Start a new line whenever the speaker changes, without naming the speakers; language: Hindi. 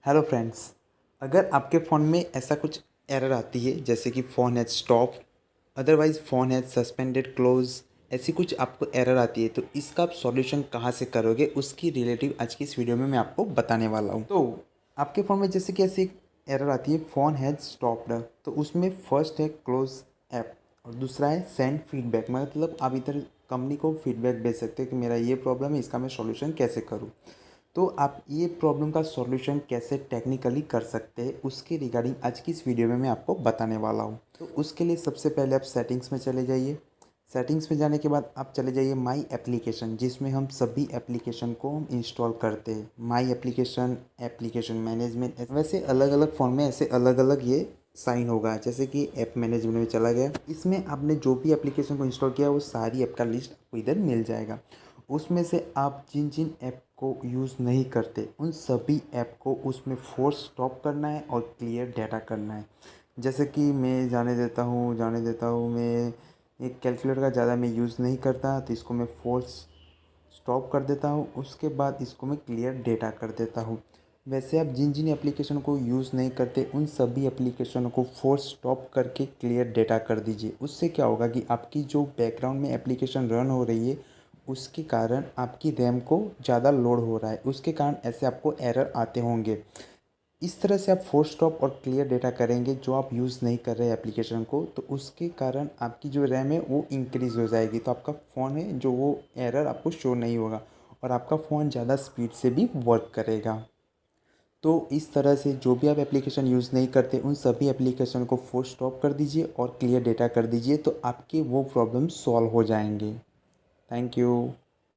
Hello friends. अगर आपके फ़ोन में ऐसा कुछ एरर आती है जैसे कि phone has stop, otherwise phone has suspended close, ऐसी कुछ आपको एरर आती है तो इसका आप सॉल्यूशन कहाँ से करोगे उसकी रिलेटिव आज की इस वीडियो में मैं आपको बताने वाला हूँ। तो आपके फ़ोन में जैसे कि ऐसी एरर आती है फ़ोन हैज़ स्टॉप्ड, तो उसमें फर्स्ट है क्लोज ऐप और दूसरा है सेंड फीडबैक। मतलब आप इधर कंपनी को फीडबैक भेज सकते हैं कि मेरा ये प्रॉब्लम है, इसका मैं सॉल्यूशन कैसे करूँ। तो आप ये प्रॉब्लम का सॉल्यूशन कैसे टेक्निकली कर सकते हैं उसके रिगार्डिंग आज की इस वीडियो में मैं आपको बताने वाला हूँ। तो उसके लिए सबसे पहले आप सेटिंग्स में चले जाइए। सेटिंग्स में जाने के बाद आप चले जाइए माई एप्लीकेशन, जिसमें हम सभी एप्लीकेशन को हम इंस्टॉल करते हैं। माई एप्लीकेशन, एप्लीकेशन मैनेजमेंट, वैसे अलग अलग फ़ोन में ऐसे अलग अलग ये साइन होगा। जैसे कि ऐप मैनेजमेंट में चला गया, इसमें आपने जो भी एप्लीकेशन को इंस्टॉल किया वो सारी ऐप का लिस्ट आपको इधर मिल जाएगा। उसमें से आप जिन जिन ऐप को यूज़ नहीं करते उन सभी ऐप को उसमें फोर्स स्टॉप करना है और क्लियर डाटा करना है। जैसे कि मैं जाने देता हूँ मैं एक कैलकुलेटर का ज़्यादा मैं यूज़ नहीं करता, तो इसको मैं फोर्स स्टॉप कर देता हूँ। उसके बाद इसको मैं क्लियर डेटा कर देता हूँ। वैसे आप जिन जिन एप्लीकेशन को यूज़ नहीं करते उन सभी एप्लीकेशनों को फोर्स स्टॉप करके क्लियर डेटा कर दीजिए। उससे क्या होगा कि आपकी जो बैकग्राउंड में एप्लीकेशन रन हो रही है उसके कारण आपकी रैम को ज़्यादा लोड हो रहा है, उसके कारण ऐसे आपको एरर आते होंगे। इस तरह से आप फोर्स स्टॉप और क्लियर डेटा करेंगे जो आप यूज़ नहीं कर रहे एप्लीकेशन को, तो उसके कारण आपकी जो रैम है वो इंक्रीज़ हो जाएगी। तो आपका फ़ोन है जो वो एरर आपको शो नहीं होगा और आपका फ़ोन ज़्यादा स्पीड से भी वर्क करेगा। तो इस तरह से जो भी आप एप्लीकेशन यूज़ नहीं करते उन सभी एप्लीकेशन को फोर्स स्टॉप कर दीजिए और क्लियर डेटा कर दीजिए, तो आपके वो प्रॉब्लम सॉल्व हो जाएंगे। Thank you.